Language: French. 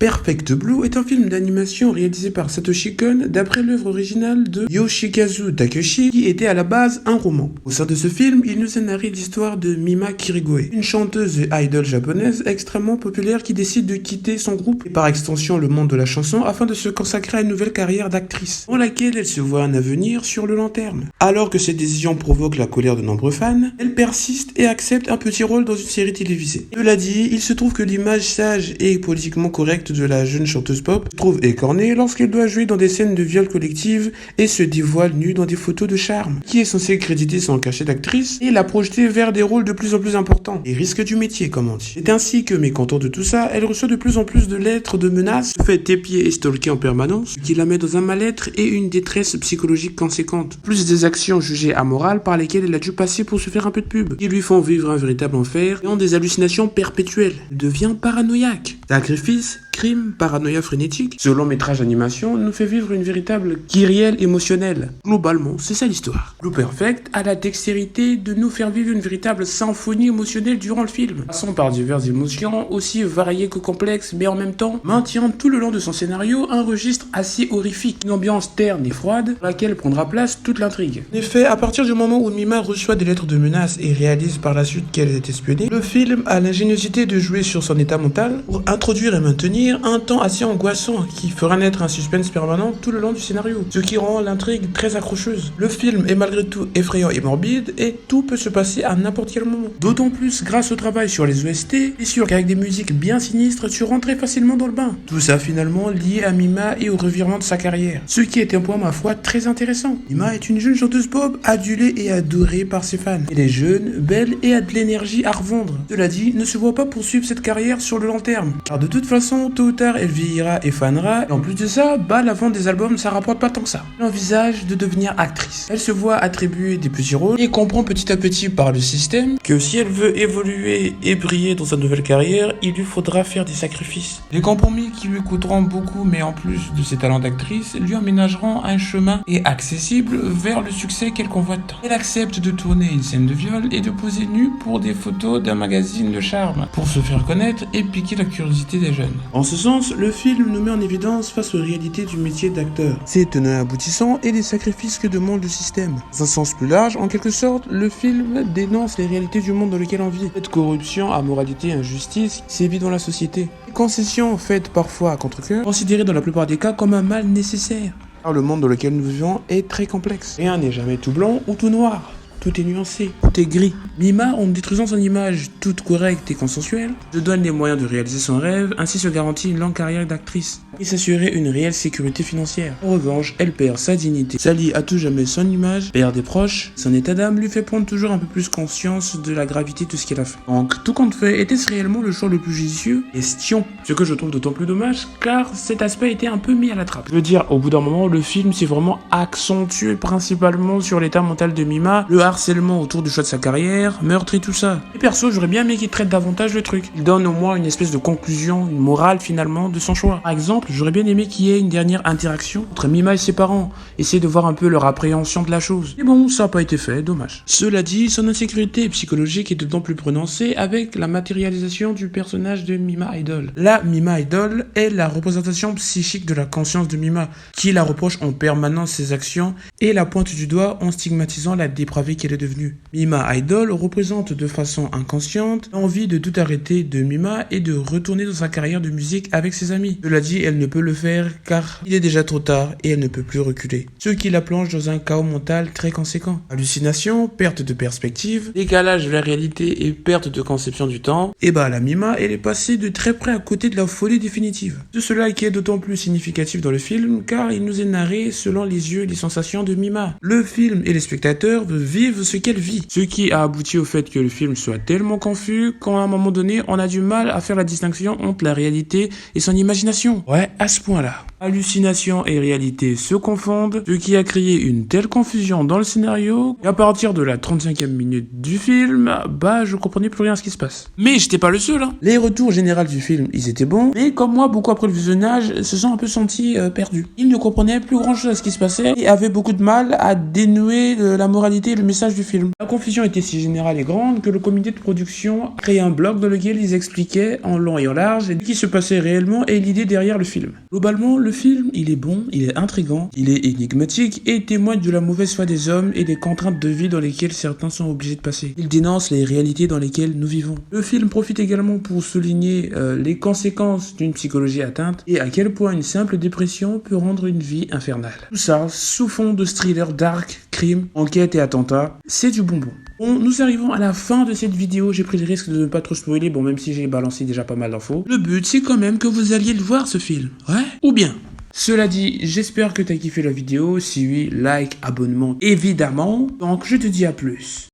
Perfect Blue est un film d'animation réalisé par Satoshi Kon d'après l'œuvre originale de Yoshikazu Takeshi qui était à la base un roman. Au sein de ce film, il nous est narré l'histoire de Mima Kirigoe, une chanteuse et idol japonaise extrêmement populaire qui décide de quitter son groupe et par extension le monde de la chanson afin de se consacrer à une nouvelle carrière d'actrice, dans laquelle elle se voit un avenir sur le long terme. Alors que cette décision provoque la colère de nombreux fans, elle persiste et accepte un petit rôle dans une série télévisée. Cela dit, il se trouve que l'image sage et politiquement correcte de la jeune chanteuse pop se trouve écornée lorsqu'elle doit jouer dans des scènes de viol collective et se dévoile nue dans des photos de charme, qui est censé créditer son cachet d'actrice et la projeter vers des rôles de plus en plus importants, les risques du métier comme on dit. C'est ainsi que, mécontent de tout ça, elle reçoit de plus en plus de lettres de menaces, se fait épier et stalker en permanence, ce qui la met dans un mal-être et une détresse psychologique conséquente, plus des actions jugées amorales par lesquelles elle a dû passer pour se faire un peu de pub, qui lui font vivre un véritable enfer et ont des hallucinations perpétuelles. Elle devient paranoïaque. Sacrifice, crime, paranoïa frénétique, ce long métrage d'animation nous fait vivre une véritable kyrielle émotionnelle. Globalement, c'est ça l'histoire. Blue Perfect a la dextérité de nous faire vivre une véritable symphonie émotionnelle durant le film, passant par diverses émotions aussi variées que complexes, mais en même temps maintient tout le long de son scénario un registre assez horrifique, une ambiance terne et froide dans laquelle prendra place toute l'intrigue. En effet, à partir du moment où Mima reçoit des lettres de menaces et réalise par la suite qu'elle est espionnée, le film a l'ingéniosité de jouer sur son état mental pour introduire et maintenir un temps assez angoissant qui fera naître un suspense permanent tout le long du scénario, ce qui rend l'intrigue très accrocheuse. Le film est malgré tout effrayant et morbide et tout peut se passer à n'importe quel moment. D'autant plus grâce au travail sur les OST et sûr qu'avec des musiques bien sinistres, tu rentres très facilement dans le bain. Tout ça finalement lié à Mima et au revirement de sa carrière, ce qui est un point ma foi très intéressant. Mima est une jeune chanteuse pop adulée et adorée par ses fans. Elle est jeune, belle et a de l'énergie à revendre. Cela dit, ne se voit pas poursuivre cette carrière sur le long terme, car de toute façon, tôt ou tard, elle vieillira et fanera, et en plus de ça, la vente des albums, ça rapporte pas tant que ça. Elle envisage de devenir actrice. Elle se voit attribuer des petits rôles et comprend petit à petit par le système que si elle veut évoluer et briller dans sa nouvelle carrière, il lui faudra faire des sacrifices. Des compromis qui lui coûteront beaucoup, mais en plus de ses talents d'actrice, lui aménageront un chemin et accessible vers le succès qu'elle convoite tant. Elle accepte de tourner une scène de viol et de poser nue pour des photos d'un magazine de charme, pour se faire connaître et piquer la curiosité des jeunes. En ce sens, le film nous met en évidence face aux réalités du métier d'acteur, ses tenants et aboutissants et les sacrifices que demande le système. Dans un sens plus large, en quelque sorte, le film dénonce les réalités du monde dans lequel on vit. Cette corruption, amoralité et injustice sévit dans la société. Les concessions faites parfois à contre-cœur, considérées dans la plupart des cas comme un mal nécessaire. Car le monde dans lequel nous vivons est très complexe. Rien n'est jamais tout blanc ou tout noir. Tout est nuancé, tout est gris. Mima, en détruisant son image toute correcte et consensuelle, se donne les moyens de réaliser son rêve, ainsi se garantit une longue carrière d'actrice et s'assurer une réelle sécurité financière. En revanche, elle perd sa dignité, s'allie à tout jamais son image, perd des proches, son état d'âme lui fait prendre toujours un peu plus conscience de la gravité de ce qu'elle a fait. Donc, tout compte fait, était-ce réellement le choix le plus judicieux? Question. Ce que je trouve d'autant plus dommage, car cet aspect était un peu mis à la trappe. Je veux dire, au bout d'un moment, le film s'est vraiment accentué principalement sur l'état mental de Mima, le harcèlement autour du choix de sa carrière, meurtre et tout ça. Et perso, j'aurais bien aimé qu'il traite davantage le truc. Il donne au moins une espèce de conclusion, une morale finalement de son choix. Par exemple, j'aurais bien aimé qu'il y ait une dernière interaction entre Mima et ses parents, essayer de voir un peu leur appréhension de la chose. Mais bon, ça n'a pas été fait, dommage. Cela dit, son insécurité psychologique est d'autant plus prononcée avec la matérialisation du personnage de Mima Idol. La Mima Idol est la représentation psychique de la conscience de Mima, qui la reproche en permanence ses actions et la pointe du doigt en stigmatisant la dépravée qu'elle est devenue. Mima Idol représente de façon inconsciente l'envie de tout arrêter de Mima et de retourner dans sa carrière de musique avec ses amis. Cela dit, elle ne peut le faire car il est déjà trop tard et elle ne peut plus reculer. Ce qui la plonge dans un chaos mental très conséquent. Hallucination, perte de perspective, décalage de la réalité et perte de conception du temps. Et la Mima, elle est passée de très près à côté de la folie définitive. C'est cela qui est d'autant plus significatif dans le film car il nous est narré selon les yeux et les sensations de Mima. Le film et les spectateurs vivent ce qu'elle vit. Ce qui a abouti au fait que le film soit tellement confus qu'à un moment donné, on a du mal à faire la distinction entre la réalité et son imagination. Ouais, à ce point-là. Hallucination et réalité se confondent, ce qui a créé une telle confusion dans le scénario qu'à partir de la 35e minute du film, je comprenais plus rien à ce qui se passe. Mais j'étais pas le seul, hein. Les retours généraux du film, ils étaient bons, mais comme moi, beaucoup après le visionnage, se sont un peu sentis perdus. Ils ne comprenaient plus grand chose à ce qui se passait et avaient beaucoup de mal à dénouer la moralité et le message du film. La confusion était si générale et grande que le comité de production a créé un blog dans lequel ils expliquaient en long et en large ce qui se passait réellement et l'idée derrière le film. Globalement, le film, il est bon, il est intriguant, il est énigmatique et témoigne de la mauvaise foi des hommes et des contraintes de vie dans lesquelles certains sont obligés de passer. Il dénonce les réalités dans lesquelles nous vivons. Le film profite également pour souligner les conséquences d'une psychologie atteinte et à quel point une simple dépression peut rendre une vie infernale. Tout ça sous fond de thriller dark, crime, enquête et attentat, c'est du bonbon. Bon, nous arrivons à la fin de cette vidéo, j'ai pris le risque de ne pas trop spoiler, bon même si j'ai balancé déjà pas mal d'infos. Le but c'est quand même que vous alliez le voir ce film, ouais? Ou bien? Cela dit, j'espère que t'as kiffé la vidéo, si oui, like, abonnement, évidemment, donc je te dis à plus.